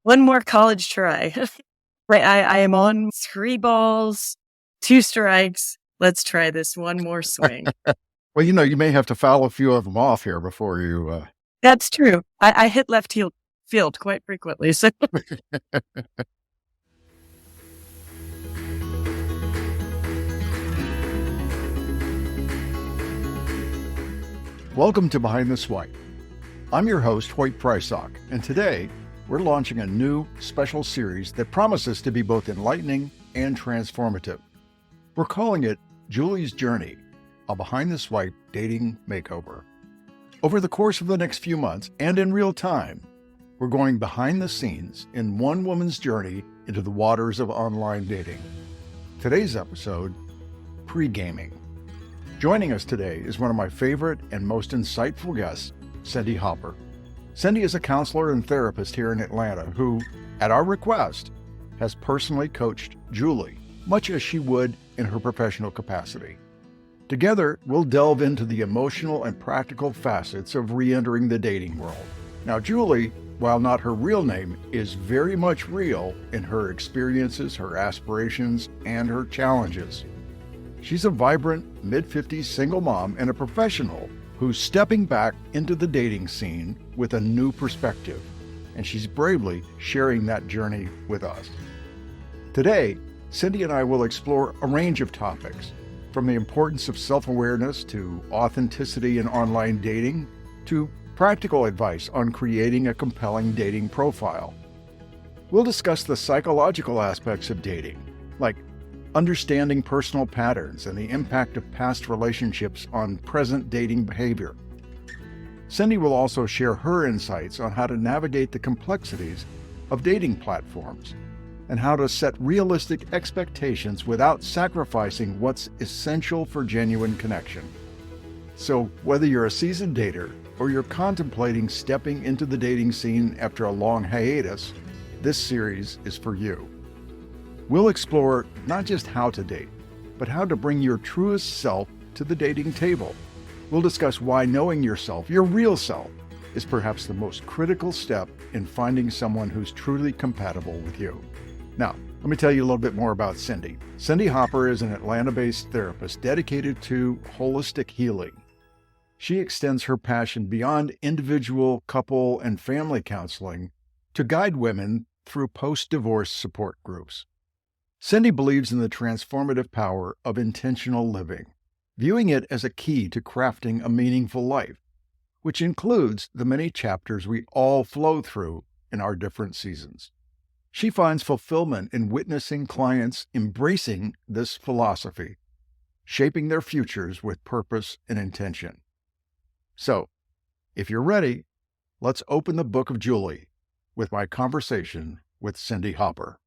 One more college try. Right. I am on 3 balls, 2 strikes. Let's try this one more swing. Well, you may have to foul a few of them off here before you. That's true. I hit left field quite frequently. So Welcome to Behind the Swipe. I'm your host, Hoyt Prysock, and today we're launching a new special series that promises to be both enlightening and transformative. We're calling it Julie's Journey, a Behind the Swipe dating makeover. Over the course of the next few months and in real time, we're going behind the scenes in one woman's journey into the waters of online dating. Today's episode, Pregaming. Joining us today is one of my favorite and most insightful guests, Cindy Hopper. Cindy is a counselor and therapist here in Atlanta who, at our request, has personally coached Julie, much as she would in her professional capacity. Together, we'll delve into the emotional and practical facets of re-entering the dating world. Now, Julie, while not her real name, is very much real in her experiences, her aspirations, and her challenges. She's a vibrant, mid-50s single mom and a professional who's stepping back into the dating scene with a new perspective, and she's bravely sharing that journey with us. Today, Cindy and I will explore a range of topics, from the importance of self-awareness to authenticity in online dating, to practical advice on creating a compelling dating profile. We'll discuss the psychological aspects of dating, like understanding personal patterns and the impact of past relationships on present dating behavior. Cindy will also share her insights on how to navigate the complexities of dating platforms and how to set realistic expectations without sacrificing what's essential for genuine connection. So whether you're a seasoned dater or you're contemplating stepping into the dating scene after a long hiatus, this series is for you. We'll explore not just how to date, but how to bring your truest self to the dating table. We'll discuss why knowing yourself, your real self, is perhaps the most critical step in finding someone who's truly compatible with you. Now, let me tell you a little bit more about Cindy. Cindy Hopper is an Atlanta-based therapist dedicated to holistic healing. She extends her passion beyond individual, couple, and family counseling to guide women through post-divorce support groups. Cindy believes in the transformative power of intentional living, viewing it as a key to crafting a meaningful life, which includes the many chapters we all flow through in our different seasons. She finds fulfillment in witnessing clients embracing this philosophy, shaping their futures with purpose and intention. So, if you're ready, let's open the book of Julie with my conversation with Cindy Hopper.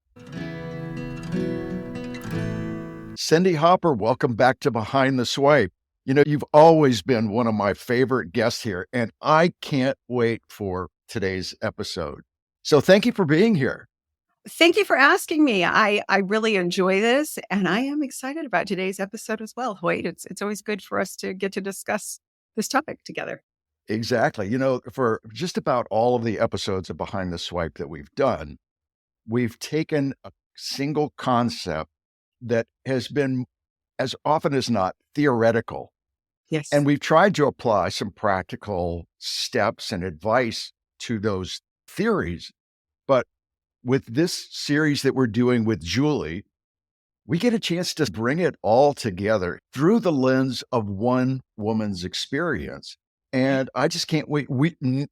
Cindy Hopper, welcome back to Behind the Swipe. You've always been one of my favorite guests here, and I can't wait for today's episode. So thank you for being here. thank you for asking me. I really enjoy this, and I am excited about today's episode as well, Hoyt. It's always good for us to get to discuss this topic together. Exactly. For just about all of the episodes of Behind the Swipe that we've done, we've taken a single concept that has been, as often as not, theoretical. Yes. And we've tried to apply some practical steps and advice to those theories. But with this series that we're doing with Julie, we get a chance to bring it all together through the lens of one woman's experience. And I just can't wait.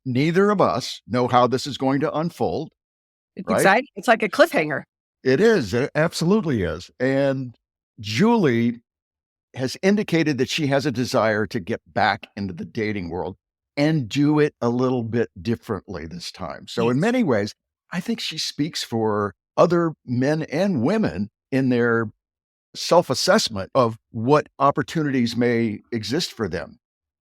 Neither of us know how this is going to unfold. It's right? exciting. It's like a cliffhanger. It is. It absolutely is. And Julie has indicated that she has a desire to get back into the dating world and do it a little bit differently this time. So in many ways, I think she speaks for other men and women in their self-assessment of what opportunities may exist for them.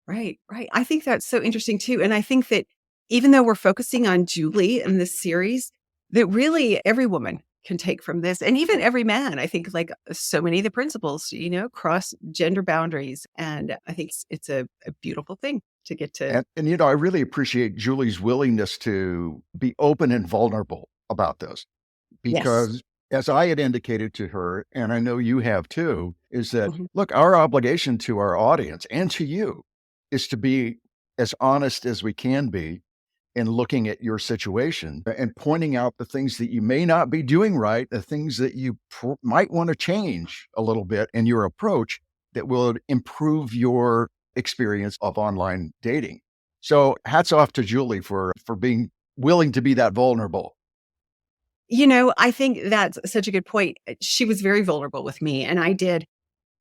Right. I think that's so interesting too. And I think that even though we're focusing on Julie in this series, that really every woman can take from this, and even every man. I think like so many of the principles, cross gender boundaries. And I think it's a beautiful thing to get to. And I really appreciate Julie's willingness to be open and vulnerable about this Yes. because, as I had indicated to her, and I know you have too, is that Mhm. look, our obligation to our audience and to you is to be as honest as we can be in looking at your situation and pointing out the things that you may not be doing right, the things that you might want to change a little bit in your approach that will improve your experience of online dating. So hats off to Julie for being willing to be that vulnerable. I think that's such a good point. She was very vulnerable with me, and I did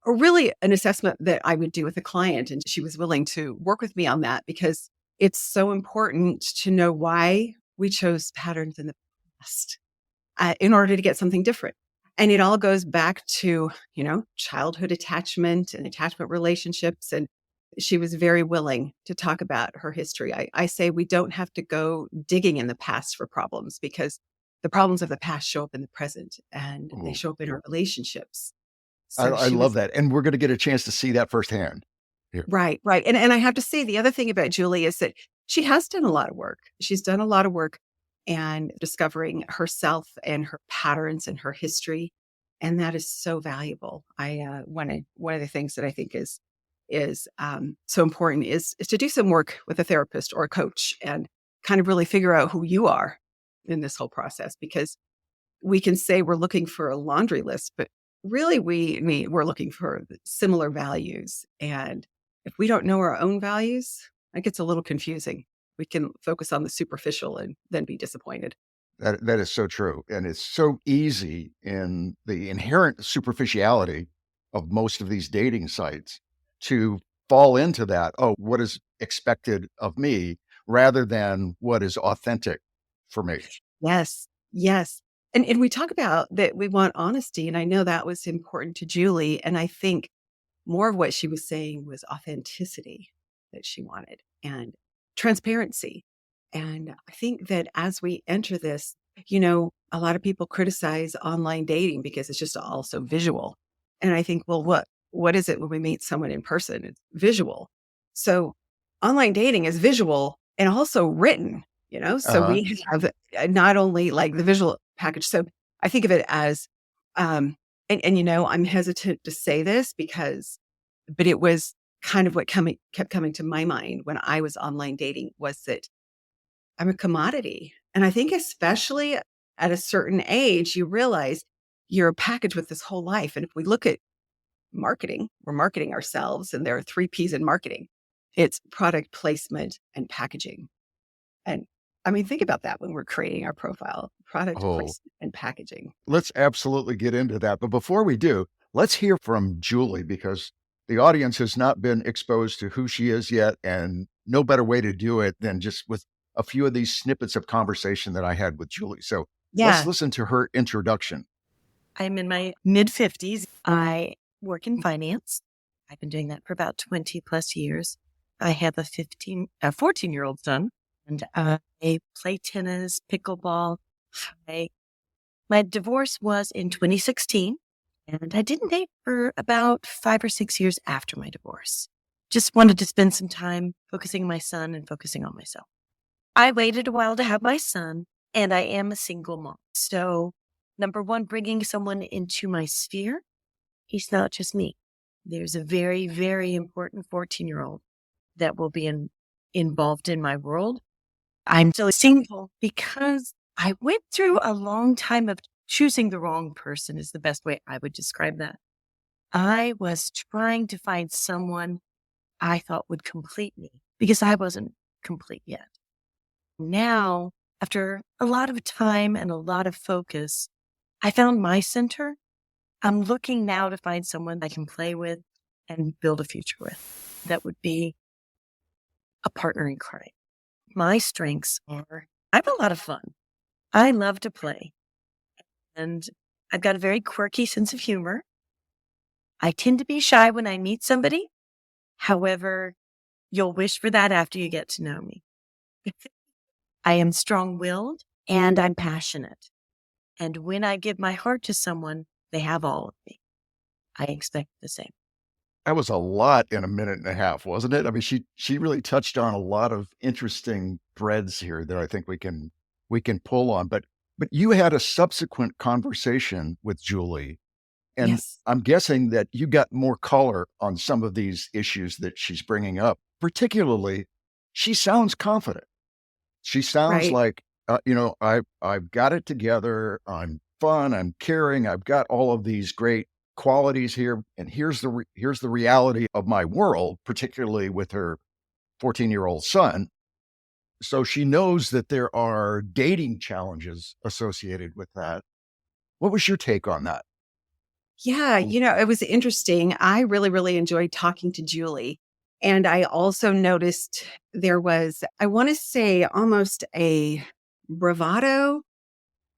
really an assessment that I would do with a client, and she was willing to work with me on that because it's so important to know why we chose patterns in the past in order to get something different. And it all goes back to, childhood attachment and attachment relationships. And she was very willing to talk about her history. I say we don't have to go digging in the past for problems because the problems of the past show up in the present and they Ooh, show up in our relationships. I, So I she love was that. And we're going to get a chance to see that firsthand here. right, right. And I have to say the other thing about Julie is that she has done a lot of work. She's done a lot of work and discovering herself and her patterns and her history. And that is so valuable. One of the things that I think is so important is to do some work with a therapist or a coach and kind of really figure out who you are in this whole process because we can say we're looking for a laundry list, but really we're looking for similar values. And if we don't know our own values, that gets a little confusing. We can focus on the superficial and then be disappointed. That is so true. And it's so easy in the inherent superficiality of most of these dating sites to fall into that. Oh, what is expected of me rather than what is authentic for me. Yes. Yes. And we talk about that we want honesty. And I know that was important to Julie. And I think more of what she was saying was authenticity that she wanted and transparency. And I think that as we enter this, a lot of people criticize online dating because it's just all so visual. And I think, well, what is it when we meet someone in person? It's visual. So online dating is visual and also written, Uh so huh. we have not only like the visual package. So I think of it as and I'm hesitant to say this but it was kind of what kept coming to my mind when I was online dating was that I'm a commodity. And I think especially at a certain age, you realize you're a package with this whole life. And if we look at marketing, we're marketing ourselves, and there are three P's in marketing. It's product placement and packaging. And I mean, think about that when we're creating our profile, product Oh, placement and packaging. let's absolutely get into that. But before we do, let's hear from Julie because the audience has not been exposed to who she is yet. And no better way to do it than just with a few of these snippets of conversation that I had with Julie. So let's Yeah. listen to her introduction. I'm in my mid 50s. I work in finance. I've been doing that for about 20 plus years. I have a 14-year-old son, and I play tennis, pickleball. I, my divorce was in 2016, and I didn't date for about 5 or 6 years after my divorce. Just wanted to spend some time focusing on my son and focusing on myself. I waited a while to have my son, and I am a single mom. So, number one, bringing someone into my sphere, he's not just me. There's a very, very important 14-year-old that will be involved in my world. I'm still single because I went through a long time of choosing the wrong person is the best way I would describe that. I was trying to find someone I thought would complete me because I wasn't complete yet. Now, after a lot of time and a lot of focus, I found my center. I'm looking now to find someone I can play with and build a future with. That would be a partner in crime. My strengths are I have a lot of fun. I love to play. And I've got a very quirky sense of humor. I tend to be shy when I meet somebody. However, you'll wish for that after you get to know me. I am strong willed and I'm passionate. And when I give my heart to someone, they have all of me. I expect the same. That was a lot in a minute and a half, wasn't it? I mean, she really touched on a lot of interesting threads here that I think we can pull on. But But you had a subsequent conversation with Julie, and Yes. I'm guessing that you got more color on some of these issues that she's bringing up. Particularly, she sounds confident. She sounds Right. like, I've got it together. I'm fun. I'm caring. I've got all of these great qualities here, and here's the reality of my world, particularly with her 14-year-old son. So she knows that there are dating challenges associated with that. What was your take on that? Yeah, it was interesting. I really, really enjoyed talking to Julie. And I also noticed there was, I want to say, almost a bravado.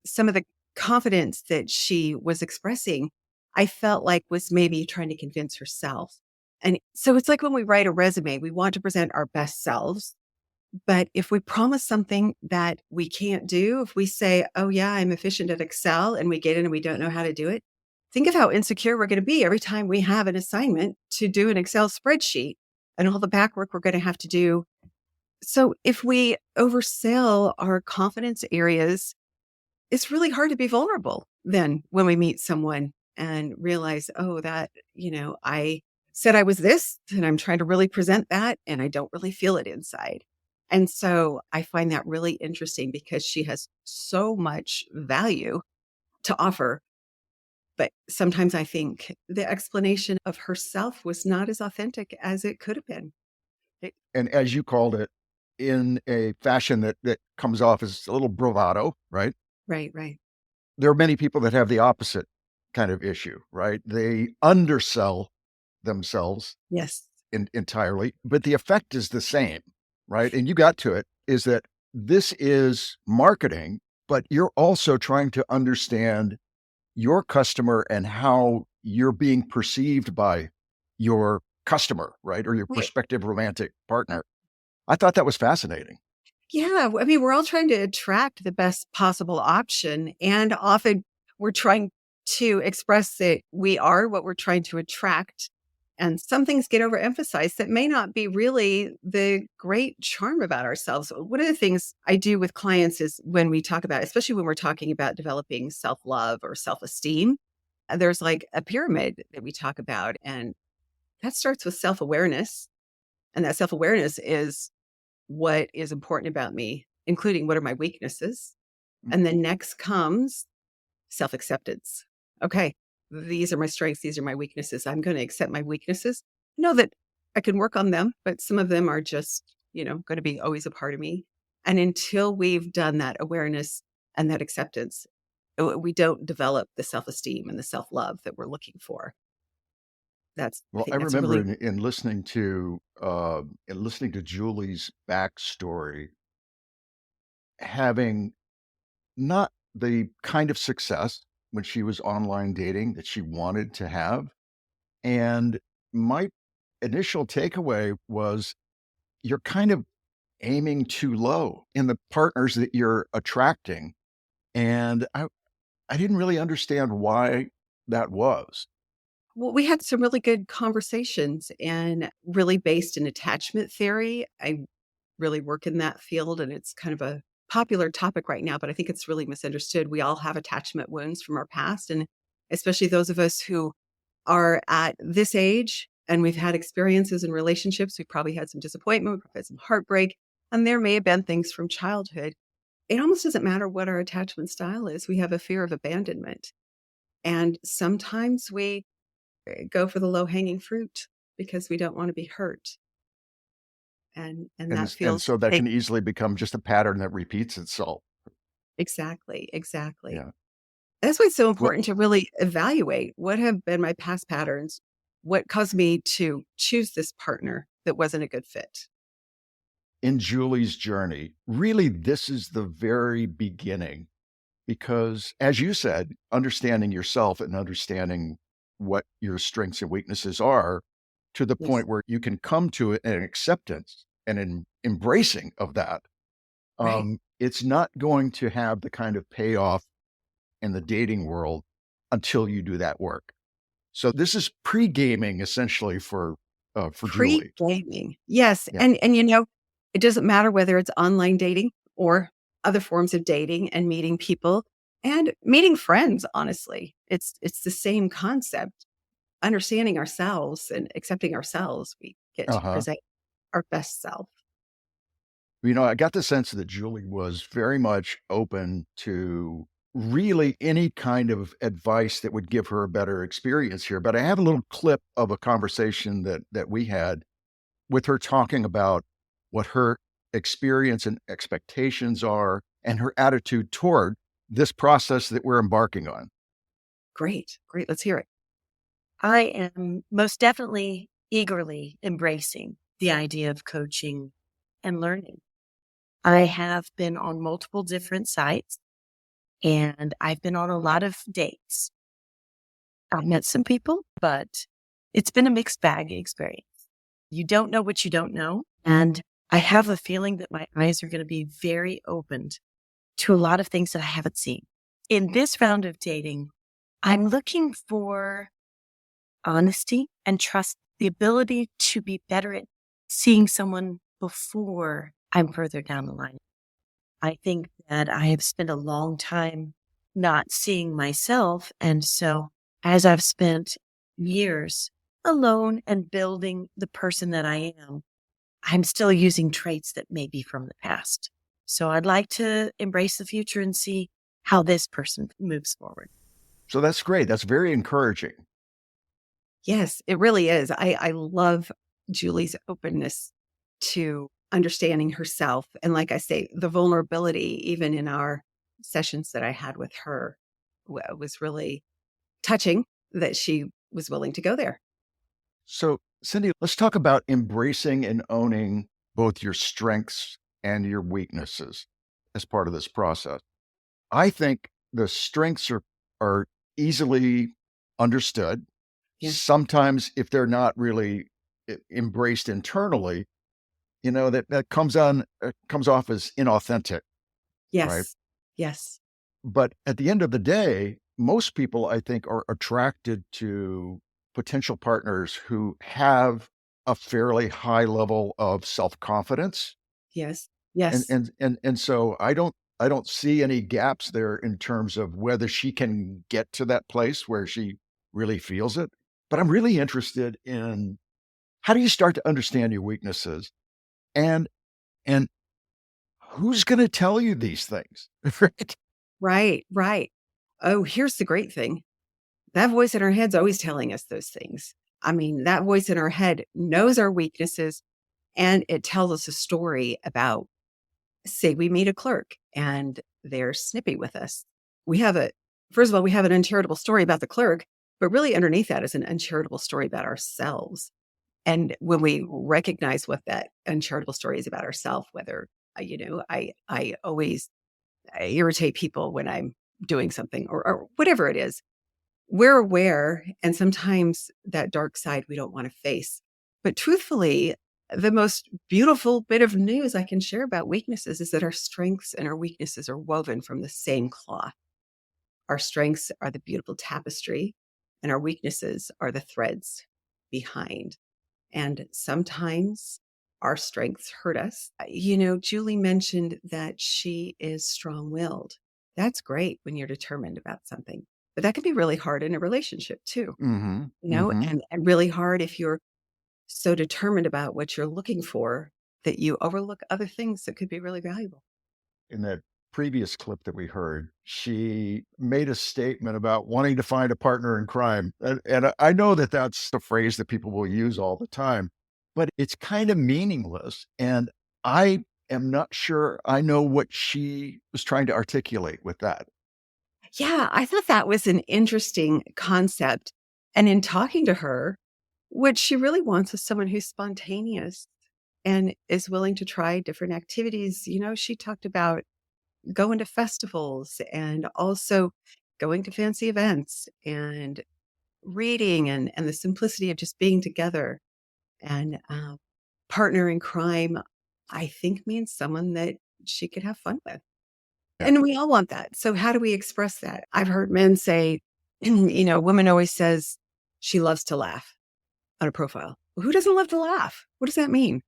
Some of the confidence that she was expressing, I felt like was maybe trying to convince herself. And so it's like when we write a resume, we want to present our best selves. But if we promise something that we can't do, if we say, oh, yeah, I'm efficient at Excel and we get in and we don't know how to do it, think of how insecure we're going to be every time we have an assignment to do an Excel spreadsheet and all the back work we're going to have to do. So if we oversell our confidence areas, it's really hard to be vulnerable then when we meet someone and realize, oh, I said I was this and I'm trying to really present that and I don't really feel it inside. And so I find that really interesting because she has so much value to offer. But sometimes I think the explanation of herself was not as authentic as it could have been. It- And as you called it, in a fashion that comes off as a little bravado, right? right, right. There are many people that have the opposite kind of issue, right? They undersell themselves Yes. entirely, but the effect is the same, right? And you got to it is that this is marketing, but you're also trying to understand your customer and how you're being perceived by your customer, right? Or your Right. prospective romantic partner. I thought that was fascinating. Yeah, I mean, we're all trying to attract the best possible option, and often we're trying to express that we are what we're trying to attract. And some things get overemphasized that may not be really the great charm about ourselves. One of the things I do with clients is when we talk about, especially when we're talking about developing self love or self esteem, there's like a pyramid that we talk about, and that starts with self awareness. And that self awareness is what is important about me, including what are my weaknesses. Mm. And then next comes self acceptance. Okay, these are my strengths, these are my weaknesses. I'm going to accept my weaknesses. Know that I can work on them, but some of them are just, going to be always a part of me. And until we've done that awareness and that acceptance, we don't develop the self esteem and the self love that we're looking for. I Well, I think that's remember really, in listening to Julie's backstory, having not the kind of success when she was online dating that she wanted to have. And my initial takeaway was you're kind of aiming too low in the partners that you're attracting. And I didn't really understand why that was. well, we had some really good conversations and really based in attachment theory. I really work in that field and it's kind of a popular topic right now, but I think it's really misunderstood. We all have attachment wounds from our past, and especially those of us who are at this age and we've had experiences in relationships. We've probably had some disappointment, we've probably had some heartbreak, and there may have been things from childhood. It almost doesn't matter what our attachment style is. We have a fear of abandonment. And sometimes we go for the low hanging fruit because we don't want to be hurt. And that And feels so that hey, can easily become just a pattern that repeats itself. exactly, exactly. Yeah. That's why it's so Well, important to really evaluate what have been my past patterns, what caused me to choose this partner that wasn't a good fit. in Julie's journey, really, this is the very beginning because, as you said, understanding yourself and understanding what your strengths and weaknesses are to the Yes. point where you can come to an acceptance and an embracing of that. Right. It's not going to have the kind of payoff in the dating world until you do that work. So this is pre-gaming essentially for Julie. Pre-gaming. Yes. Yeah. And it doesn't matter whether it's online dating or other forms of dating and meeting people and meeting friends, honestly. It's the same concept. Understanding ourselves and accepting ourselves, we get to Uh-huh. present our best self. I got the sense that Julie was very much open to really any kind of advice that would give her a better experience here. But I have a little clip of a conversation that we had with her talking about what her experience and expectations are and her attitude toward this process that we're embarking on. Great, great. Let's hear it. I am most definitely eagerly embracing the idea of coaching and learning. I have been on multiple different sites and I've been on a lot of dates. I've met some people, but it's been a mixed bag experience. You don't know what you don't know. And I have a feeling that my eyes are going to be very opened to a lot of things that I haven't seen. In this round of dating, I'm looking for honesty and trust, the ability to be better at seeing someone before I'm further down the line. I think that I have spent a long time not seeing myself. And so as I've spent years alone and building the person that I am, I'm still using traits that may be from the past. So I'd like to embrace the future and see how this person moves forward. So that's great. That's very encouraging. Yes, it really is. I love Julie's openness to understanding herself. And like I say, the vulnerability, even in our sessions that I had with her, was really touching that she was willing to go there. So, Cindy, let's talk about embracing and owning both your strengths and your weaknesses as part of this process. I think the strengths are easily understood. Yeah. Sometimes, if they're not really embraced internally, that comes off as inauthentic, right? Yes. Yes. But at the end of the day, most people, I think, are attracted to potential partners who have a fairly high level of self-confidence. Yes. And Yes. and and and so I don't see any gaps there in terms of whether she can get to that place where she really feels it. But I'm really interested in how do you start to understand your weaknesses and and who's going to tell you these things? Right? Right. Right. Oh, here's the great thing. That voice in our head's always telling us those things. I mean, that voice in our head knows our weaknesses and it tells us a story about, say, we meet a clerk and they're snippy with us. We have a, first of all, we have an uncharitable story about the clerk, but really underneath that is an uncharitable story about ourselves. And when we recognize what that uncharitable story is about ourselves, whether, I always irritate people when I'm doing something or whatever it is, we're aware, and sometimes that dark side we don't want to face. But truthfully, the most beautiful bit of news I can share about weaknesses is that our strengths and our weaknesses are woven from the same cloth. Our strengths are the beautiful tapestry, and our weaknesses are the threads behind. And sometimes our strengths hurt us. Julie mentioned that she is strong willed. That's great when you're determined about something, but that can be really hard in a relationship too, Mhm. Mhm. and really hard if you're so determined about what you're looking for that you overlook other things that could be really valuable. In that previous clip that we heard, she made a statement about wanting to find a partner in crime. And I know that that's the phrase that people will use all the time, but it's kind of meaningless. And I am not sure I know what she was trying to articulate with that. Yeah, I thought that was an interesting concept. And in talking to her, what she really wants is someone who's spontaneous and is willing to try different activities. She talked about going to festivals and also going to fancy events and reading and the simplicity of just being together. And partner in crime, I think means someone that she could have fun with. Yeah. And we all want that. So how do we express that? I've heard men say, a woman always says she loves to laugh on a profile. Well, who doesn't love to laugh? What does that mean?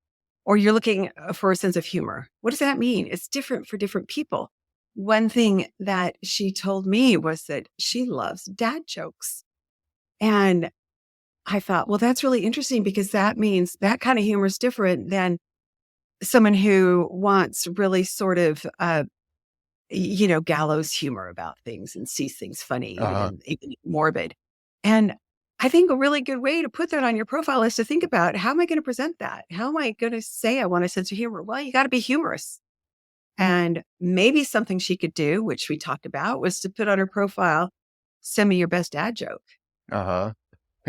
or you're looking for a sense of humor. What does that mean? It's different for different people. One thing that she told me was that she loves dad jokes. And I thought, well, that's really interesting because that means that kind of humor is different than someone who wants really sort of, gallows humor about things and sees things funny, Uh-huh. even morbid. And I think a really good way to put that on your profile is to think about, how am I going to present that? How am I going to say I want a sense of humor? Well, you got to be humorous. And maybe something she could do, which we talked about, was to put on her profile, send me your best dad joke. Uh-huh.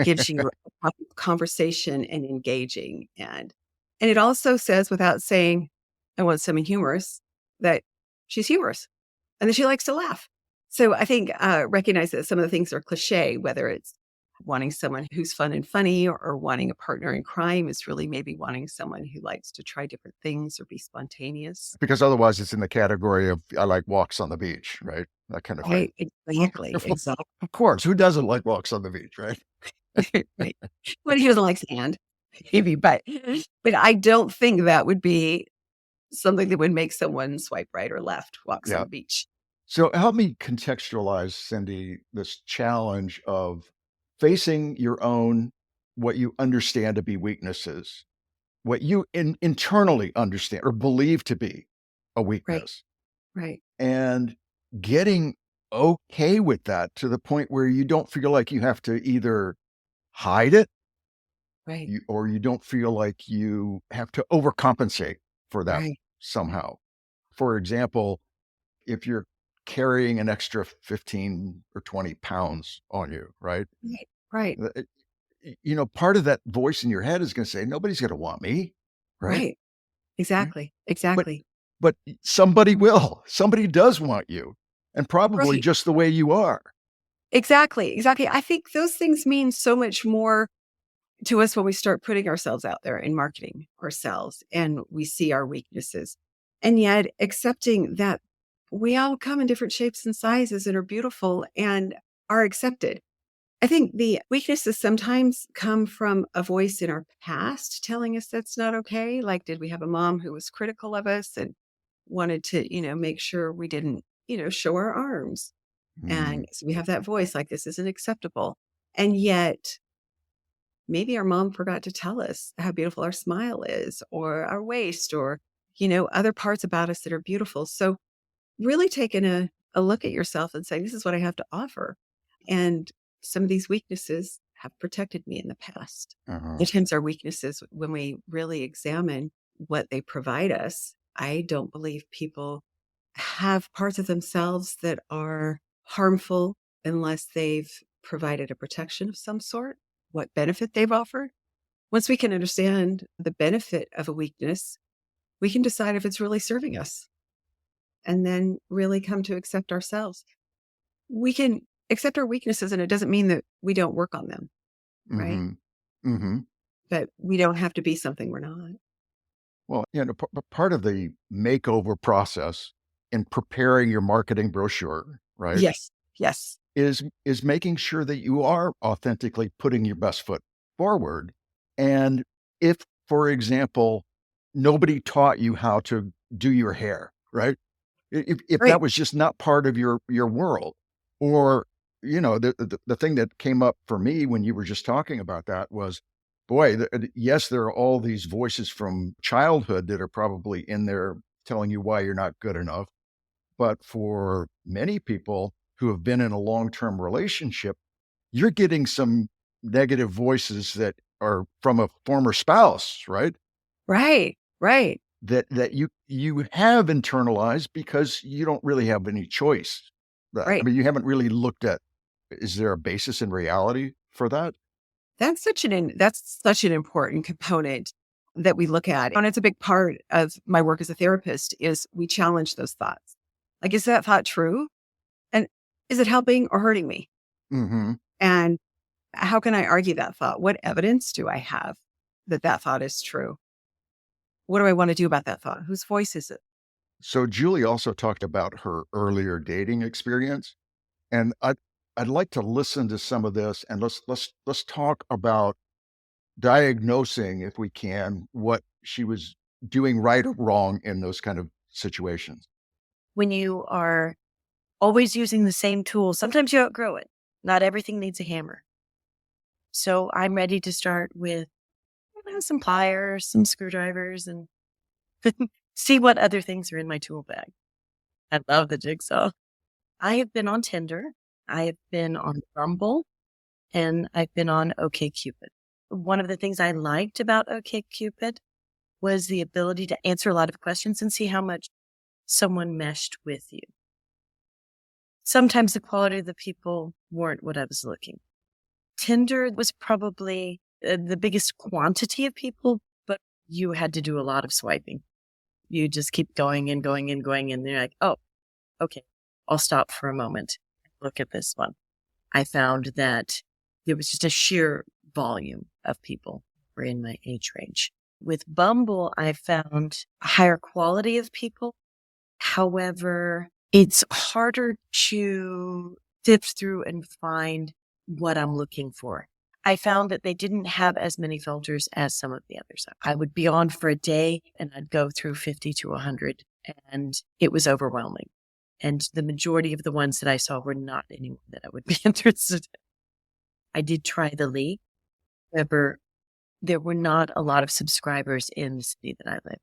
Gives you a conversation and engaging. And it also says, without saying, I want something humorous, that she's humorous and that she likes to laugh. So I think recognize that some of the things are cliche, whether it's wanting someone who's fun and funny, or wanting a partner in crime is really maybe wanting someone who likes to try different things or be spontaneous. Because otherwise it's in the category of, I like walks on the beach, right? That kind of thing. Right. Exactly. Exactly. Of course, who doesn't like walks on the beach, right? Right. Well, he doesn't like sand, maybe, but I don't think that would be something that would make someone swipe right or left, walks on Yeah. the beach. So help me contextualize, Cindy, this challenge of facing your own, what you understand to be weaknesses, what you internally understand or believe to be a Right. weakness, Right. and getting okay with that to the point where you don't feel like you have to either hide it, Right. or you don't feel like you have to overcompensate for that Right. somehow. For example, if you're carrying an extra 15 or 20 pounds on you, right? Right. Right. Part of that voice in your head is going to say, nobody's going to want me, right? Right. Mm. Exactly. But, Exactly. but somebody will, somebody does want you, and probably Right. just the way you are. Exactly. Exactly. I think those things mean so much more to us when we start putting ourselves out there and marketing ourselves and we see our weaknesses. And yet accepting that we all come in different shapes and sizes and are beautiful and are accepted. I think the weaknesses sometimes come from a voice in our past telling us that's not okay. Like, did we have a mom who was critical of us and wanted to, make sure we didn't, show our arms? Mm, And so we have that voice like, this isn't acceptable. And yet maybe our mom forgot to tell us how beautiful our smile is, or our waist, or, other parts about us that are beautiful. So really taking a look at yourself and saying, this is what I have to offer. And some of these weaknesses have protected me in the past. uh-huh. At times, our weaknesses, when we really examine what they provide us, I don't believe people have parts of themselves that are harmful unless they've provided a protection of some sort, what benefit they've offered. Once we can understand the benefit of a weakness, we can decide if it's really serving us and then really come to accept ourselves. We can accept our weaknesses, and it doesn't mean that we don't work on them, right? Mm-hmm. Mm-hmm. But we don't have to be something we're not. Well, part of the makeover process in preparing your marketing brochure, right, Yes. Yes. is making sure that you are authentically putting your best foot forward. And if, for example, nobody taught you how to do your hair, right? If that Right. was just not part of your world, or the thing that came up for me when you were just talking about that was, boy, yes, there are all these voices from childhood that are probably in there telling you why you're not good enough. But for many people who have been in a long-term relationship, you're getting some negative voices that are from a former spouse, right? Right. Right. That you have internalized because you don't really have any choice. I Right. mean, you haven't really looked at, is there a basis in reality for that? That's such an important component that we look at. And it's a big part of my work as a therapist is we challenge those thoughts. Like, is that thought true? And is it helping or hurting me? Hmm. And how can I argue that thought? What evidence do I have that that thought is true? What do I want to do about that thought? Whose voice is it? So Julie also talked about her earlier dating experience, and I'd like to listen to some of this, and let's talk about diagnosing, if we can, what she was doing right or wrong in those kind of situations? When you are always using the same tool, sometimes you outgrow it. Not everything needs a hammer. So I'm ready to start with some pliers, some screwdrivers, and see what other things are in my tool bag. I love the jigsaw. I have been on Tinder. I have been on Bumble, and I've been on OkCupid. One of the things I liked about OkCupid was the ability to answer a lot of questions and see how much someone meshed with you. Sometimes the quality of the people weren't what I was looking. Tinder was probably the biggest quantity of people, but you had to do a lot of swiping. You just keep going and going and going, and they're like, oh, okay, I'll stop for a moment. Look at this one. I found that there was just a sheer volume of people who were in my age range. With Bumble, I found a higher quality of people. However, it's harder to sift through and find what I'm looking for. I found that they didn't have as many filters as some of the others. I would be on for a day and I'd go through 50 to 100, and it was overwhelming. And the majority of the ones that I saw were not anyone that I would be interested in. I did try the League. However, there were not a lot of subscribers in the city that I live.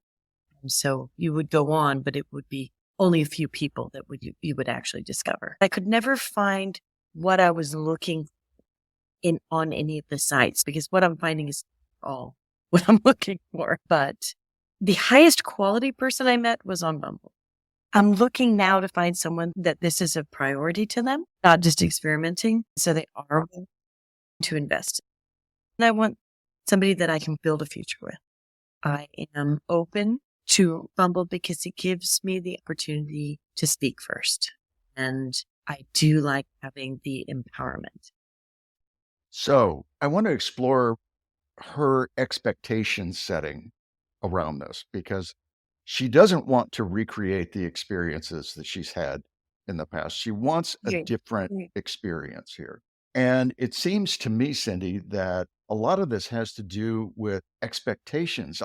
And so you would go on, but it would be only a few people that you would actually discover. I could never find what I was looking in on any of the sites, because what I'm finding is all what I'm looking for. But the highest quality person I met was on Bumble. I'm looking now to find someone that this is a priority to them, not just experimenting. So they are willing to invest. And I want somebody that I can build a future with. I am open to Bumble because it gives me the opportunity to speak first. And I do like having the empowerment. So I want to explore her expectation setting around this, because she doesn't want to recreate the experiences that she's had in the past. She wants a different experience here. And it seems to me, Cindy, that a lot of this has to do with expectations.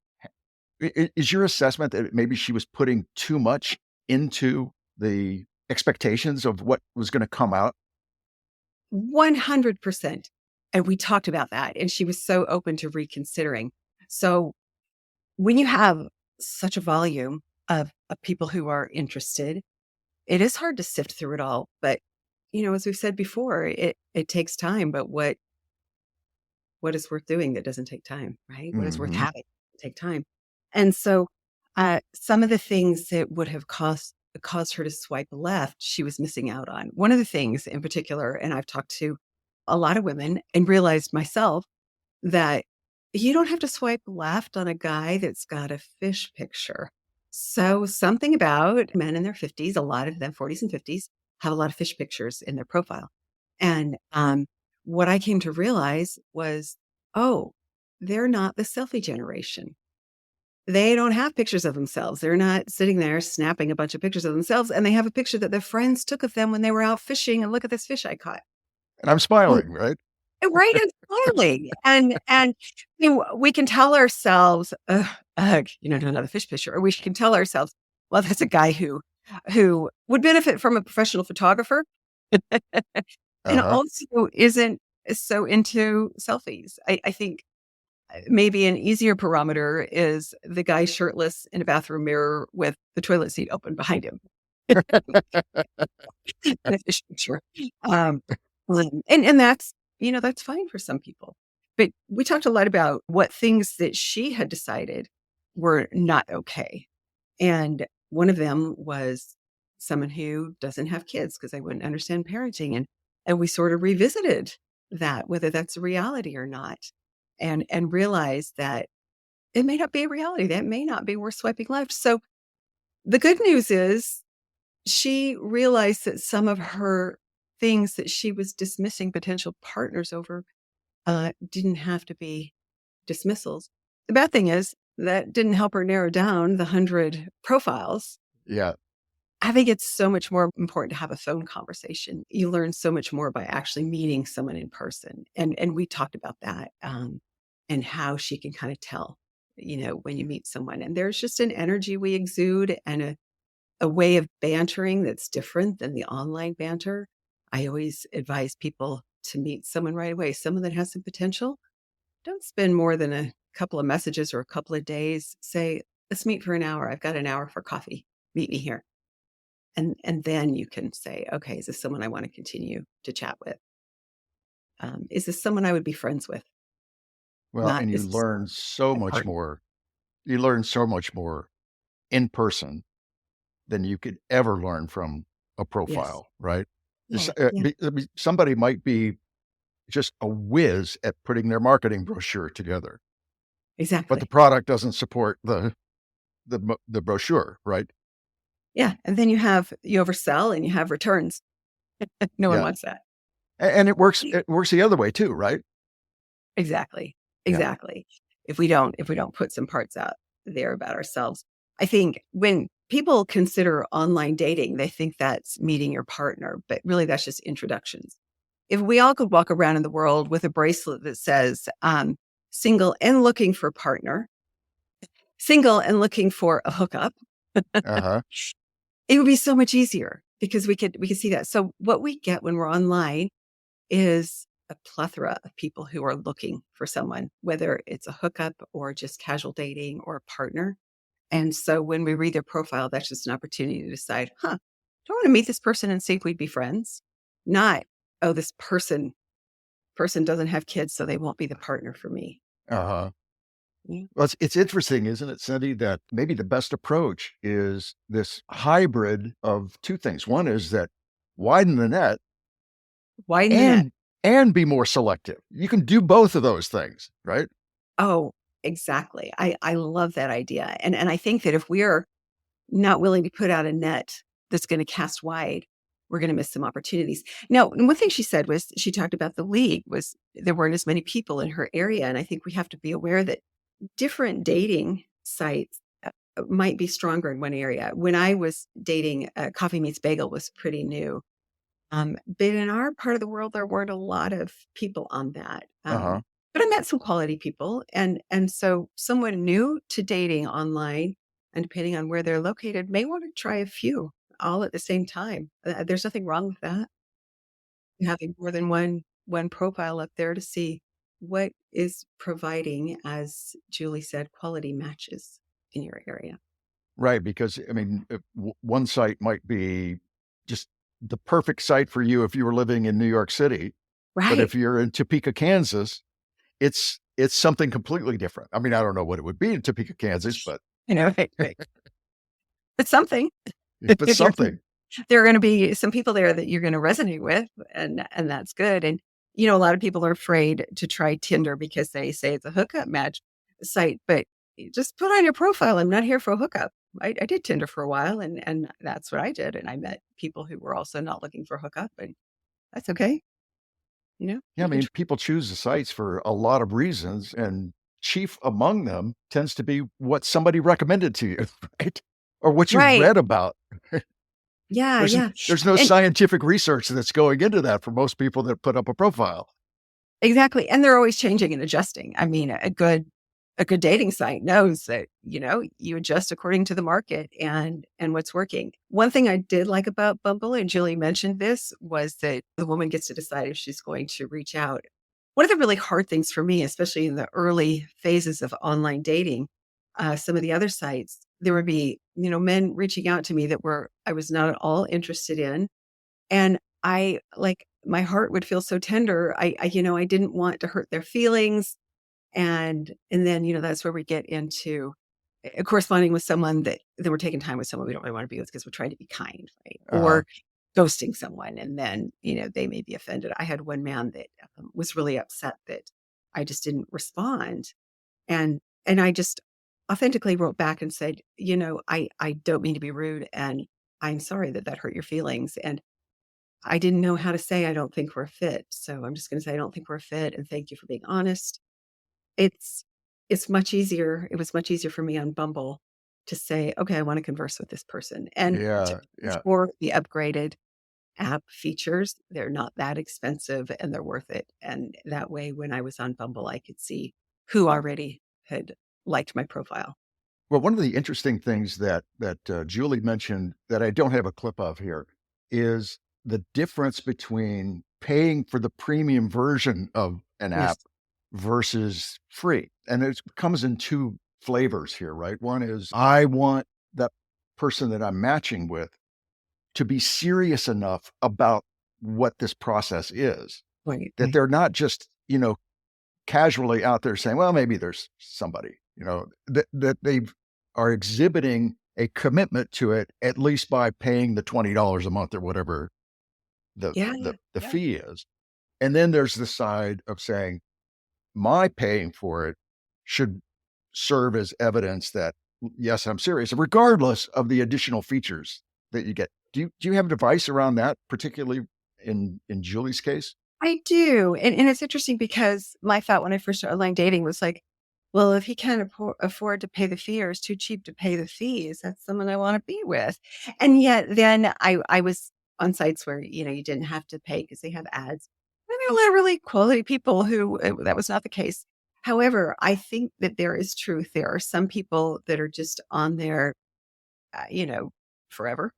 Is your assessment that maybe she was putting too much into the expectations of what was going to come out? 100%. And we talked about that. And she was so open to reconsidering. So when you have such a volume of people who are interested, it is hard to sift through it all. But, as we've said before, it takes time. But what is worth doing that doesn't take time, right? What is worth having take time. And so some of the things that would have caused her to swipe left, she was missing out on. One of the things in particular, and I've talked to a lot of women and realized myself that you don't have to swipe left on a guy that's got a fish picture. So something about men in their 50s, a lot of them 40s and 50s, have a lot of fish pictures in their profile. And what I came to realize was, oh, they're not the selfie generation. They don't have pictures of themselves. They're not sitting there snapping a bunch of pictures of themselves. And they have a picture that their friends took of them when they were out fishing. And look at this fish I caught. And I'm smiling, right? Right, and smiling. And we can tell ourselves, another fish picture, or we can tell ourselves, well, that's a guy who would benefit from a professional photographer and also isn't so into selfies. I think maybe an easier barometer is the guy shirtless in a bathroom mirror with the toilet seat open behind him. Sure. And that's, that's fine for some people. But we talked a lot about what things that she had decided were not okay. And one of them was someone who doesn't have kids because they wouldn't understand parenting. And we sort of revisited that, whether that's a reality or not. And realized that it may not be a reality. That may not be worth swiping left. So the good news is she realized that some of her things that she was dismissing potential partners over didn't have to be dismissals. The bad thing is that didn't help her narrow down the 100 profiles. Yeah. I think it's so much more important to have a phone conversation. You learn so much more by actually meeting someone in person. And we talked about that and how she can kind of tell when you meet someone. And there's just an energy we exude and a way of bantering that's different than the online banter. I always advise people to meet someone right away, someone that has some potential. Don't spend more than a couple of messages or a couple of days. Say, let's meet for an hour. I've got an hour for coffee. Meet me here. And then you can say, okay, is this someone I want to continue to chat with? Is this someone I would be friends with? Well, Not and you is this learn so my much partner? more. You learn so much more in person than you could ever learn from a Yes. profile, right? Yeah. Yeah. Somebody might be just a whiz at putting their marketing brochure together, but the Exactly. product doesn't support the brochure, right? Yeah. And then you oversell and you have returns. No one Yeah, wants that. and it works the other way too, right? Exactly. Yeah. Exactly. If we don't put some parts out there about ourselves. I think when people consider online dating, they think that's meeting your partner, but really that's just introductions. If we all could walk around in the world with a bracelet that says, single and looking for a partner, single and looking for a hookup, Uh-huh. it would be so much easier because we could see that. So what we get when we're online is a plethora of people who are looking for someone, whether it's a hookup or just casual dating or a partner. And so when we read their profile, that's just an opportunity to decide, do I want to meet this person and see if we'd be friends? Not, oh, this person doesn't have kids, so they won't be the partner for me. Uh-huh. Yeah. Well, it's interesting, isn't it, Cindy, that maybe the best approach is this hybrid of two things. One is that widen the net Widen the net. and and be more selective. You can do both of those things, right? Oh, exactly. I love that idea. And I think that if we're not willing to put out a net that's going to cast wide, we're going to miss some opportunities. Now, and one thing she said was she talked about the league was there weren't as many people in her area. And I think we have to be aware that different dating sites might be stronger in one area. When I was dating, Coffee Meets Bagel was pretty new. But in our part of the world, there weren't a lot of people on that. Uh-huh. But I met some quality people, and so someone new to dating online, and depending on where they're located, may want to try a few all at the same time. There's nothing wrong with that. Having more than one profile up there to see what is providing, as Julie said, quality matches in your area. Right, because I mean, one site might be just the perfect site for you if you were living in New York City, but Right. if you're in Topeka, Kansas, it's something completely different. I mean, I don't know what it would be in Topeka, Kansas, but Right. It's something. but something. There are gonna be some people there that you're gonna resonate with, and that's good, and, a lot of people are afraid to try Tinder because they say it's a hookup match site, but you just put on your profile, "I'm not here for a hookup." I did Tinder for a while, and that's what I did, and I met people who were also not looking for a hookup, and that's okay, Yeah, I you can mean, tr people choose the sites for a lot of reasons, and chief among them tends to be what somebody recommended to you, right? Or what you've Right. read about. Yeah, There's yeah, there's no and scientific research that's going into that for most people that put up a profile. exactly, and they're always changing and adjusting. I mean, a good dating site knows that, you adjust according to the market and what's working. One thing I did like about Bumble, and Julie mentioned this, was that the woman gets to decide if she's going to reach out. One of the really hard things for me, especially in the early phases of online dating, some of the other sites, there would be, men reaching out to me that were I was not at all interested in. And I like my heart would feel so tender. I didn't want to hurt their feelings. And then, that's where we get into corresponding with someone that we're taking time with someone we don't really want to be with because we're trying to be kind, right? Uh-huh. Or ghosting someone, and then, they may be offended. I had one man that was really upset that I just didn't respond. And I just authentically wrote back and said, I don't mean to be rude, and I'm sorry that hurt your feelings. And I didn't know how to say, I don't think we're a fit. So I'm just going to say, I don't think we're a fit. And thank you for being honest. It's it's much easier. It was much easier for me on Bumble to say, okay, I want to converse with this person. And Yeah, yeah. for the upgraded app features, they're not that expensive and they're worth it. And that way, when I was on Bumble, I could see who already had liked my profile. Well, one of the interesting things that Julie mentioned that I don't have a clip of here is the difference between paying for the premium version of an Yes. app versus free. And it comes in two flavors here, right? One is I want that person that I'm matching with to be serious enough about what this process is, Right. that they're not just, casually out there saying, well, maybe there's somebody, that they are exhibiting a commitment to it, at least by paying the $20 a month or whatever the, Yeah. the Yeah. fee is. And then there's the side of saying, my paying for it should serve as evidence that, yes, I'm serious, regardless of the additional features that you get. Do you have a device around that, particularly in Julie's case? I do. And it's interesting because my thought when I first started online dating was like, well, if he can't afford to pay the fee or is too cheap to pay the fees, that's someone I want to be with. And yet then I was on sites where, you didn't have to pay because they have ads. And there were really quality people who that was not the case. However, I think that there is truth. There are some people that are just on there forever.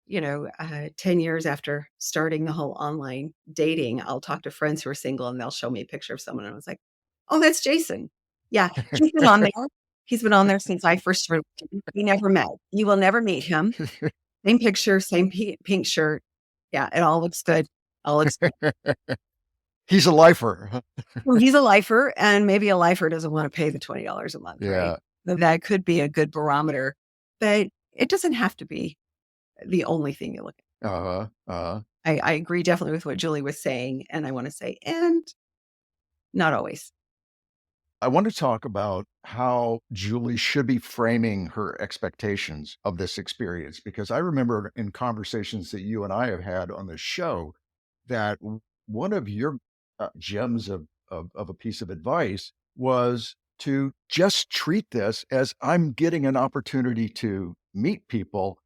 10 years after starting the whole online dating, I'll talk to friends who are single and they'll show me a picture of someone. And I was like, oh, that's Jason. Yeah, he's been on there. He's been on there since I first started. We never met. You will never meet him. Same picture, same pink shirt. Yeah, it all looks good. All looks good. He's a lifer. Well, he's a lifer, and maybe a lifer doesn't want to pay the $20 a month, right? Yeah. That could be a good barometer, but it doesn't have to be the only thing you look at. Uh-huh. Uh-huh. I agree definitely with what Julie was saying. And I want to say, and not always. I want to talk about how Julie should be framing her expectations of this experience, because I remember in conversations that you and I have had on the show that one of your gems of a piece of advice was to just treat this as I'm getting an opportunity to meet people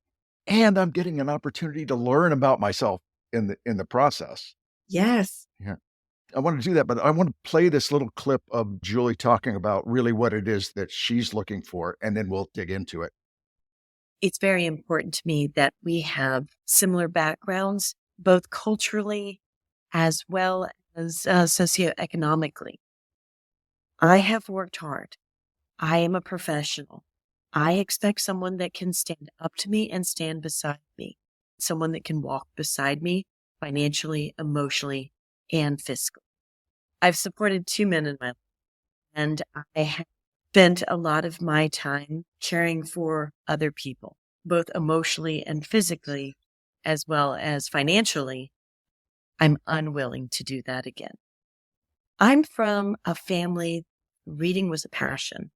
and I'm getting an opportunity to learn about myself in the process. Yes. Yeah. I want to do that, but I want to play this little clip of Julie talking about really what it is that she's looking for, and then we'll dig into it. It's very important to me that we have similar backgrounds, both culturally as well as socioeconomically. I have worked hard. I am a professional. I expect someone that can stand up to me and stand beside me, someone that can walk beside me financially, emotionally, and physically. I've supported two men in my life, and I have spent a lot of my time caring for other people, both emotionally and physically, as well as financially. I'm unwilling to do that again. I'm from a family, reading was a passion.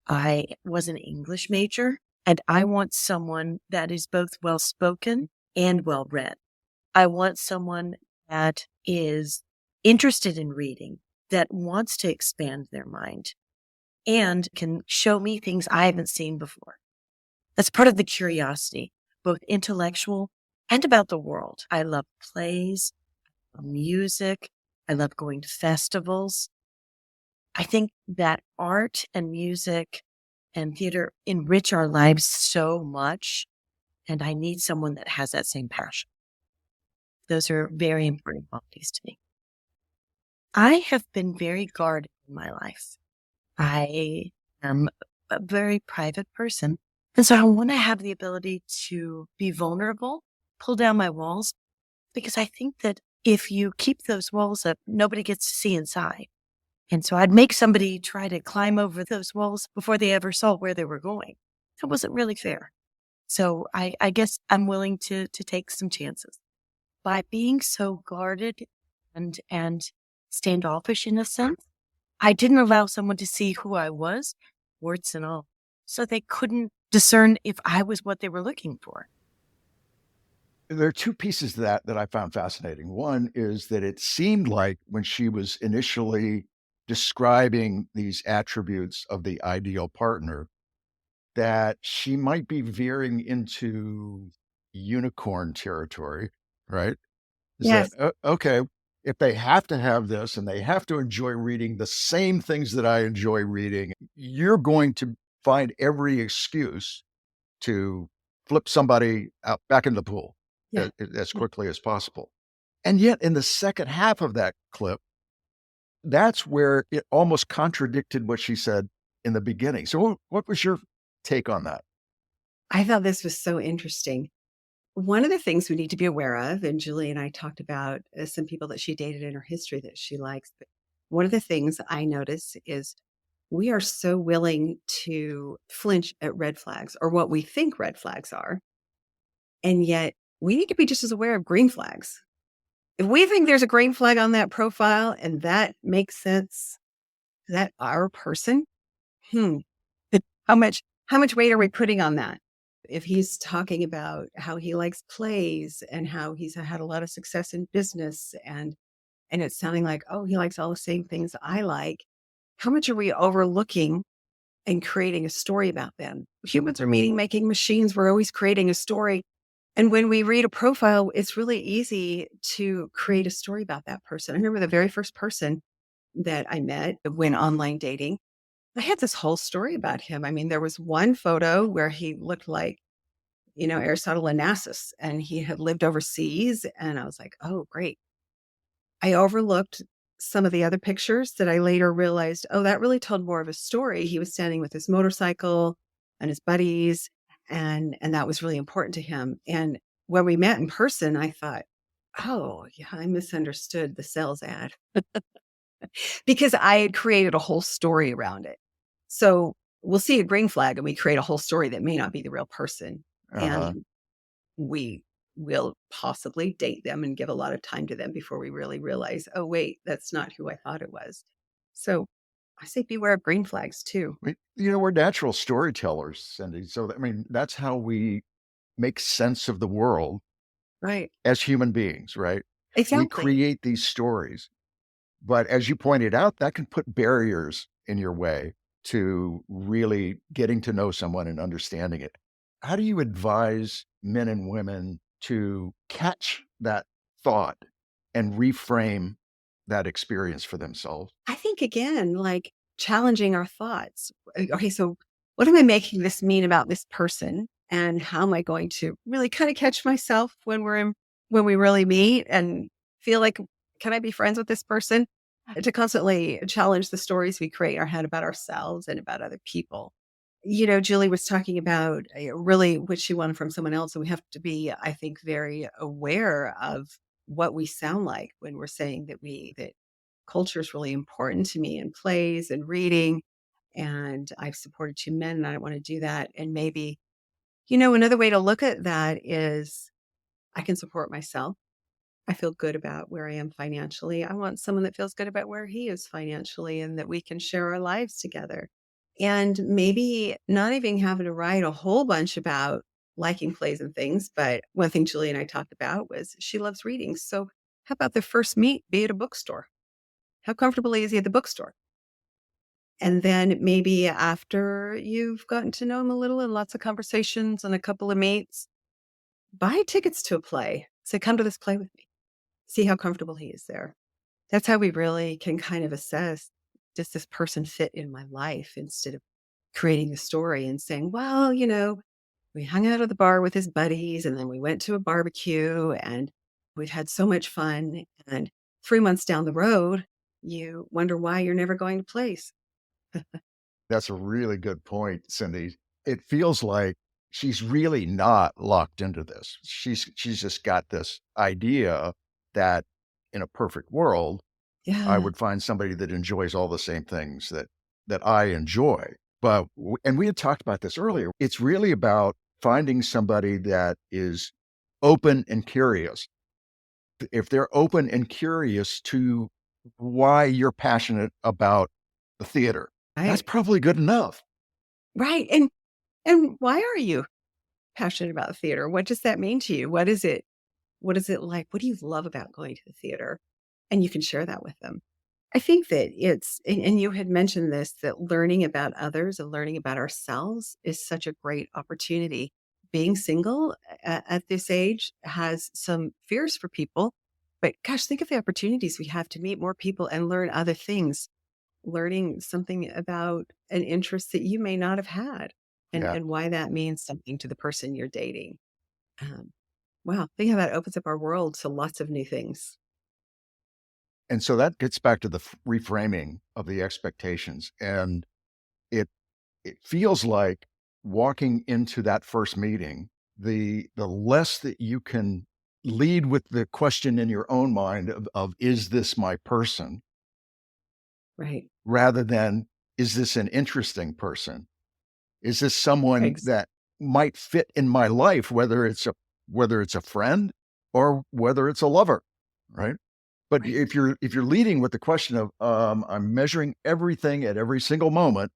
I was an English major, and I want someone that is both well spoken and well read. I want someone that is interested in reading, that wants to expand their mind, and can show me things I haven't seen before. That's part of the curiosity, both intellectual and about the world. I love plays, music. I love going to festivals. I think that art and music and theater enrich our lives so much. And I need someone that has that same passion. Those are very important qualities to me. I have been very guarded in my life. I am a very private person. And so I want to have the ability to be vulnerable, pull down my walls, because I think that if you keep those walls up, nobody gets to see inside. And so I'd make somebody try to climb over those walls before they ever saw where they were going. That wasn't really fair. So I guess I'm willing to take some chances. By being so guarded and standoffish in a sense, I didn't allow someone to see who I was, warts and all. So they couldn't discern if I was what they were looking for. There are two pieces to that I found fascinating. One is that it seemed like when she was initially describing these attributes of the ideal partner, that she might be veering into unicorn territory, right? Is that Yes. okay? if they have to have this and they have to enjoy reading the same things that I enjoy reading, you're going to find every excuse to flip somebody out back into the pool Yeah. as quickly as possible. And yet, in the second half of that clip, that's where it almost contradicted what she said in the beginning. So, what was your take on that? I thought this was so interesting. One of the things we need to be aware of, and Julie and I talked about some people that she dated in her history that she likes, but one of the things I notice is we are so willing to flinch at red flags or what we think red flags are. And yet we need to be just as aware of green flags. If we think there's a green flag on that profile and that makes sense, is that our person? Hmm. How much weight are we putting on that? If he's talking about how he likes plays and how he's had a lot of success in business and it's sounding like, oh, he likes all the same things I like, how much are we overlooking and creating a story about them? Humans are meaning making machines. We're always creating a story. And when we read a profile, it's really easy to create a story about that person. I remember the very first person that I met when online dating. I had this whole story about him. I mean, there was one photo where he looked like, Aristotle Onassis, and he had lived overseas. And I was like, oh, great. I overlooked some of the other pictures that I later realized, oh, that really told more of a story. He was standing with his motorcycle and his buddies, and that was really important to him. And when we met in person, I thought, oh, yeah, I misunderstood the sales ad because I had created a whole story around it. So we'll see a green flag and we create a whole story that may not be the real person. Uh huh. And we will possibly date them and give a lot of time to them before we really realize, oh, wait, that's not who I thought it was. So I say beware of green flags too. We're natural storytellers, Cindy. So, I mean, that's how we make sense of the world Right. as human beings, right? We Exactly. create these stories. But as you pointed out, that can put barriers in your way to really getting to know someone and understanding it. How do you advise men and women to catch that thought and reframe that experience for themselves? I think again, like challenging our thoughts. Okay, so what am I making this mean about this person? And how am I going to really kind of catch myself when we really meet and feel like, can I be friends with this person? To constantly challenge the stories we create in our head about ourselves and about other people. Julie was talking about really what she wanted from someone else. And we have to be, I think, very aware of what we sound like when we're saying that culture is really important to me and plays and reading. And I've supported two men and I don't want to do that. And maybe, another way to look at that is I can support myself. I feel good about where I am financially. I want someone that feels good about where he is financially and that we can share our lives together. And maybe not even having to write a whole bunch about liking plays and things. But one thing Julie and I talked about was she loves reading. So how about the first meet be at a bookstore? How comfortable is he at the bookstore? And then maybe after you've gotten to know him a little and lots of conversations and a couple of meets, buy tickets to a play. Say, come to this play with me. See how comfortable he is there. That's how we really can kind of assess, does this person fit in my life instead of creating a story and saying, well, we hung out at the bar with his buddies and then we went to a barbecue and we've had so much fun. And 3 months down the road, you wonder why you're never going to place. That's a really good point, Cindy. It feels like she's really not locked into this. She's just got this idea that in a perfect world, I Yeah. would find somebody that enjoys all the same things that I enjoy. And we had talked about this earlier. It's really about finding somebody that is open and curious. If they're open and curious to why you're passionate about the theater, that's Right. probably good enough. Right. And why are you passionate about theater? What does that mean to you? What is it? What is it like? What do you love about going to the theater? And you can share that with them. I think that and you had mentioned this, that learning about others and learning about ourselves is such a great opportunity. Being single at this age has some fears for people. But gosh, think of the opportunities we have to meet more people and learn other things, learning something about an interest that you may not have had Yeah. and why that means something to the person you're dating. Um, wow, think how that opens up our world to lots of new things. And so that gets back to the reframing of the expectations. And it it feels like walking into that first meeting, the less that you can lead with the question in your own mind of is this my person, Right. rather than is this an interesting person? Is this someone Eggs. that might fit in my life, whether it's a friend or whether it's a lover, right? But Right. if you're leading with the question of I'm measuring everything at every single moment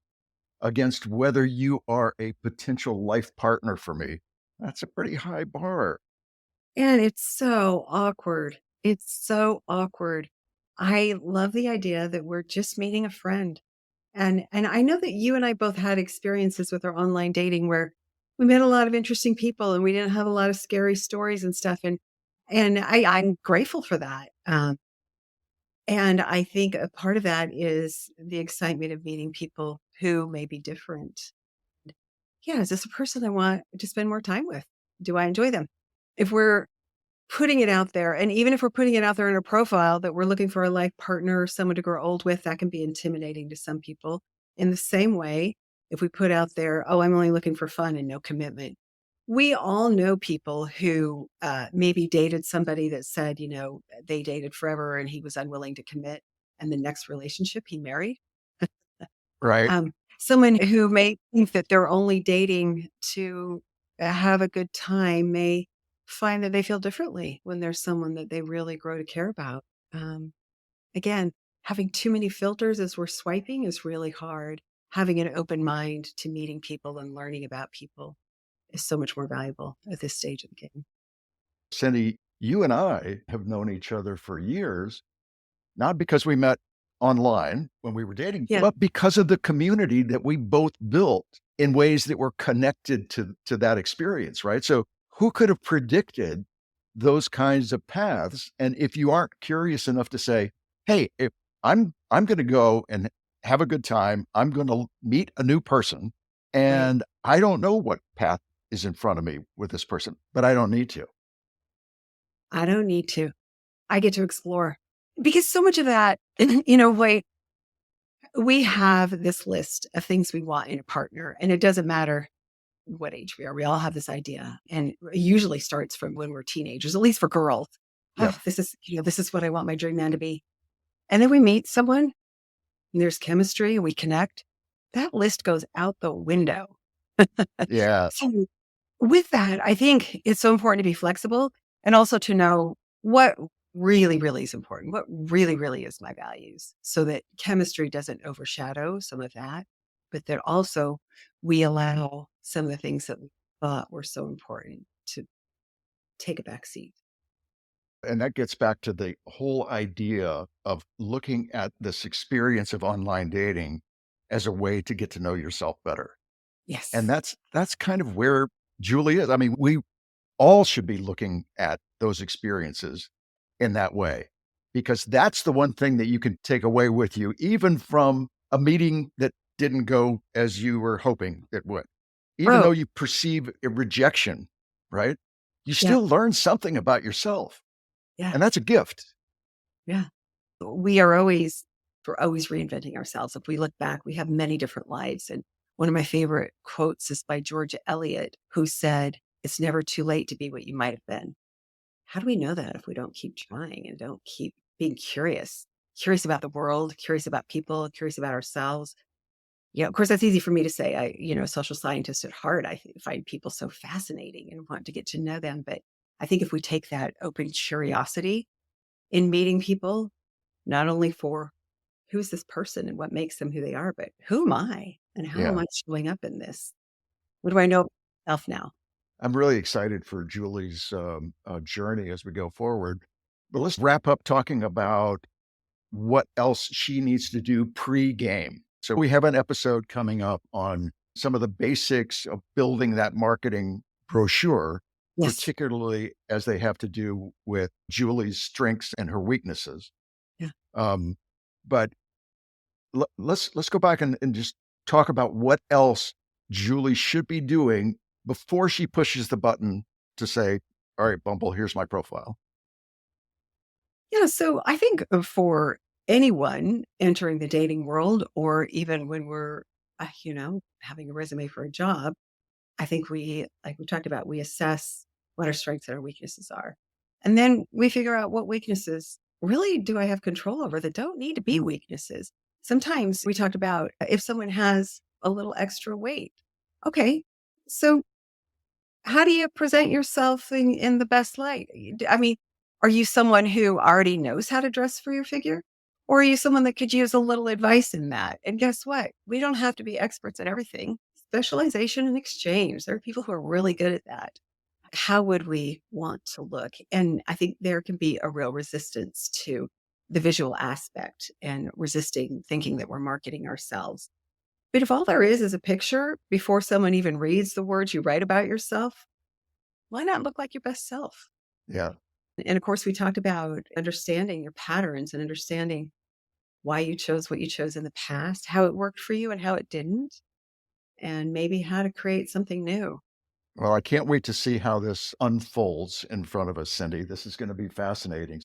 against whether you are a potential life partner for me, that's a pretty high bar. And it's so awkward. It's so awkward. I love the idea that we're just meeting a friend. And I know that you and I both had experiences with our online dating where we met a lot of interesting people and we didn't have a lot of scary stories and stuff. I'm grateful for that. And I think a part of that is the excitement of meeting people who may be different. Yeah, is this a person I want to spend more time with? Do I enjoy them? If we're putting it out there, and even if we're putting it out there in a profile that we're looking for a life partner or someone to grow old with, that can be intimidating to some people. In the same way, if we put out there, oh, I'm only looking for fun and no commitment. We all know people who maybe dated somebody that said, they dated forever and he was unwilling to commit. And the next relationship he married. Right. Someone who may think that they're only dating to have a good time may find that they feel differently when there's someone that they really grow to care about. Um, Again, having too many filters as we're swiping is really hard. Having an open mind to meeting people and learning about people is so much more valuable at this stage of the game. Cindy, you and I have known each other for years, not because we met online when we were dating, Yeah. but because of the community that we both built in ways that were connected to that experience, right? So who could have predicted those kinds of paths? And if you aren't curious enough to say, hey, if I'm going to go and have a good time, I'm going to meet a new person, Right. and I don't know what path is in front of me with this person, but I don't need to. I don't need to. I get to explore because so much of that, like we have this list of things we want in a partner, and it doesn't matter what age we are. We all have this idea, and it usually starts from when we're teenagers, at least for girls. Yep. Oh, this is what I want my dream man to be. And then we meet someone, and there's chemistry, and we connect. That list goes out the window. Yeah. So with that, I think it's so important to be flexible and also to know what really, really is important, what really, really is my values, so that chemistry doesn't overshadow some of that, but that also we allow some of the things that we thought were so important to take a back seat. And that gets back to the whole idea of looking at this experience of online dating as a way to get to know yourself better. And Yes. that's kind of where Julie is. I mean, we all should be looking at those experiences in that way, because that's the one thing that you can take away with you, even from a meeting that didn't go as you were hoping it would. Even though Oh, you perceive a rejection, right? You yeah. still learn something about yourself. Yeah. And that's a gift. Yeah. We're always reinventing ourselves. If we look back, we have many different lives. And one of my favorite quotes is by George Eliot, who said, "It's never too late to be what you might have been." How do we know that if we don't keep trying and don't keep being curious? Curious about the world, curious about people, curious about ourselves. Of course, that's easy for me to say. A social scientist at heart. Find people so fascinating and want to get to know them. But I think if we take that open curiosity in meeting people, not only for who's this person and what makes them who they are, but who am I and how am Yeah. I showing up in this? What do I know about myself now? I'm really excited for Julie's journey as we go forward. But let's wrap up talking about what else she needs to do pre-game. So we have an episode coming up on some of the basics of building that marketing brochure. Yes. particularly as they have to do with Julie's strengths and her weaknesses. Yeah. Um, but let's go back and just talk about what else Julie should be doing before she pushes the button to say, "All right, Bumble, here's my profile." Yeah. So I think for anyone entering the dating world, or even when we're, having a resume for a job, I think like we talked about, we assess what our strengths and our weaknesses are. And then we figure out what weaknesses really do I have control over that don't need to be weaknesses. Sometimes we talked about if someone has a little extra weight. Okay. So how do you present yourself in the best light? I mean, are you someone who already knows how to dress for your figure? Or are you someone that could use a little advice in that? And guess what? We don't have to be experts at everything. Specialization and exchange. There are people who are really good at that. How would we want to look? And I think there can be a real resistance to the visual aspect and resisting thinking that we're marketing ourselves. But if all there is a picture before someone even reads the words you write about yourself, why not look like your best self? Yeah. And of course, we talked about understanding your patterns and understanding why you chose what you chose in the past, how it worked for you and how it didn't, and maybe how to create something new. Well, I can't wait to see how this unfolds in front of us, Cindy. This is going to be fascinating.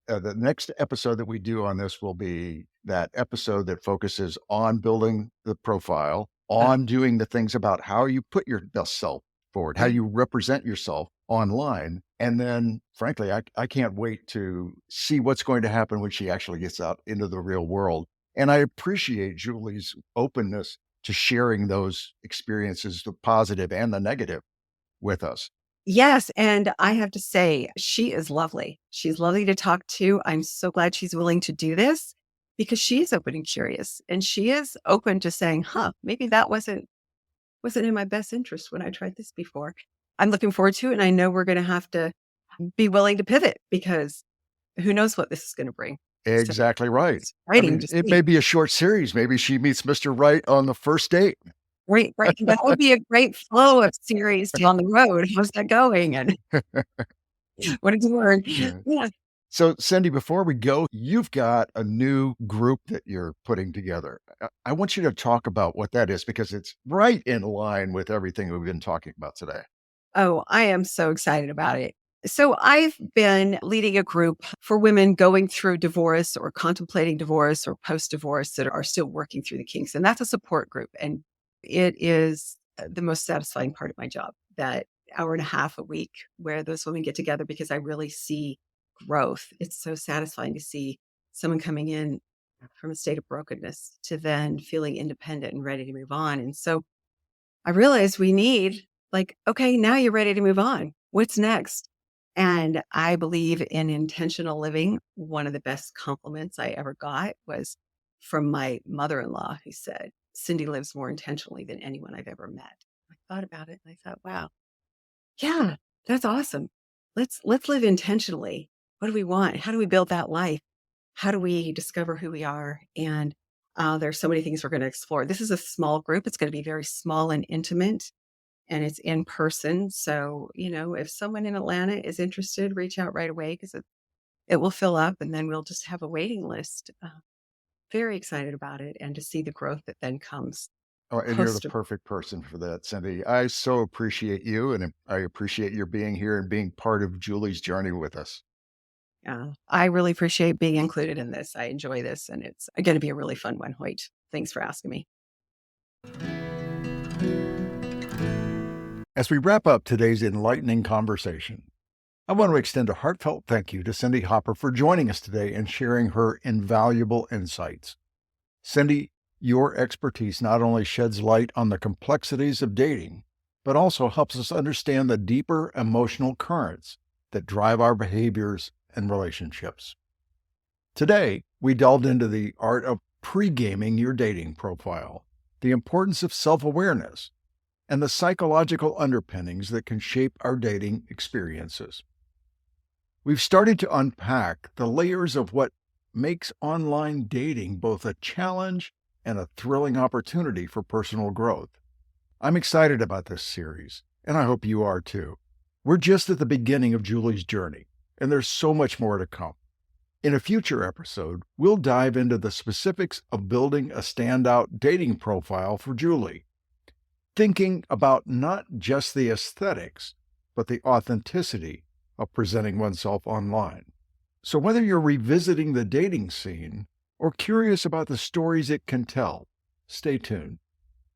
The next episode that we do on this will be that episode that focuses on building the profile, Uh, on doing the things about how you put your best self forward, how right. you represent yourself online. And then, frankly, I can't wait to see what's going to happen when she actually gets out into the real world. And I appreciate Julie's openness to sharing those experiences, the positive and the negative, with us. Yes. And I have to say, she is lovely. She's lovely to talk to. I'm so glad she's willing to do this because she is open and curious. And she is open to saying, maybe that wasn't in my best interest when I tried this before. I'm looking forward to it. And I know we're going to have to be willing to pivot because who knows what this is going to bring. So Exactly right. it's I exciting mean, to it see. may be a short series. Maybe she meets Mr. Right on the first date. Right, right. That would be a great flow of series on the road. How's that going? And what did you learn? Yeah. Yeah. So, Cindy, before we go, you've got a new group that you're putting together. I want you to talk about what that is because it's right in line with everything we've been talking about today. Oh, I am so excited about it. So I've been leading a group for women going through divorce or contemplating divorce or post-divorce that are still working through the kinks. And that's a support group. And it is the most satisfying part of my job, that hour and a half a week where those women get together because I really see growth. It's so satisfying to see someone coming in from a state of brokenness to then feeling independent and ready to move on. And so I realized we need like, okay, now you're ready to move on. What's next? And I believe in intentional living. One of the best compliments I ever got was from my mother-in-law, who said, Cindy lives more intentionally than anyone I've ever met. I thought about it and I thought, wow, yeah, that's awesome. Let's live intentionally. What do we want? How do we build that life? How do we discover who we are? And there's so many things we're going to explore. This is a small group. It's going to be very small and intimate, and it's in person. So, if someone in Atlanta is interested, reach out right away because it will fill up and then we'll just have a waiting list. Very excited about it and to see the growth that then comes Oh, and you're the post. perfect person for that, Cindy. I so appreciate you, and I appreciate your being here and being part of Julie's journey with us. I really appreciate being included in this. I enjoy this and it's going to be a really fun one, Hoyt. Thanks for asking me. As we wrap up today's enlightening conversation, I want to extend a heartfelt thank you to Cindy Hopper for joining us today and sharing her invaluable insights. Cindy, your expertise not only sheds light on the complexities of dating, but also helps us understand the deeper emotional currents that drive our behaviors and relationships. Today, we delved into the art of pre-gaming your dating profile, the importance of self-awareness, and the psychological underpinnings that can shape our dating experiences. We've started to unpack the layers of what makes online dating both a challenge and a thrilling opportunity for personal growth. I'm excited about this series, and I hope you are too. We're just at the beginning of Julie's journey, and there's so much more to come. In a future episode, we'll dive into the specifics of building a standout dating profile for Julie, thinking about not just the aesthetics, but the authenticity of presenting oneself online. So whether you're revisiting the dating scene or curious about the stories it can tell, stay tuned.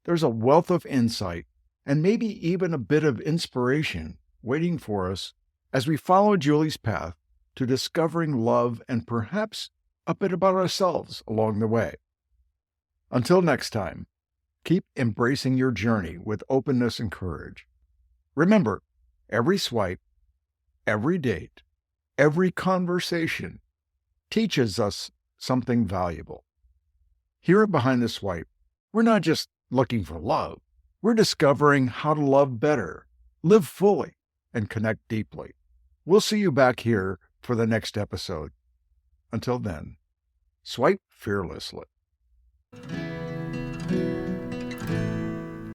There's a wealth of insight and maybe even a bit of inspiration waiting for us as we follow Julie's path to discovering love and perhaps a bit about ourselves along the way. Until next time, keep embracing your journey with openness and courage. Remember, every swipe, every date, every conversation teaches us something valuable. Here at Behind the Swipe, we're not just looking for love. We're discovering how to love better, live fully, and connect deeply. We'll see you back here for the next episode. Until then, swipe fearlessly.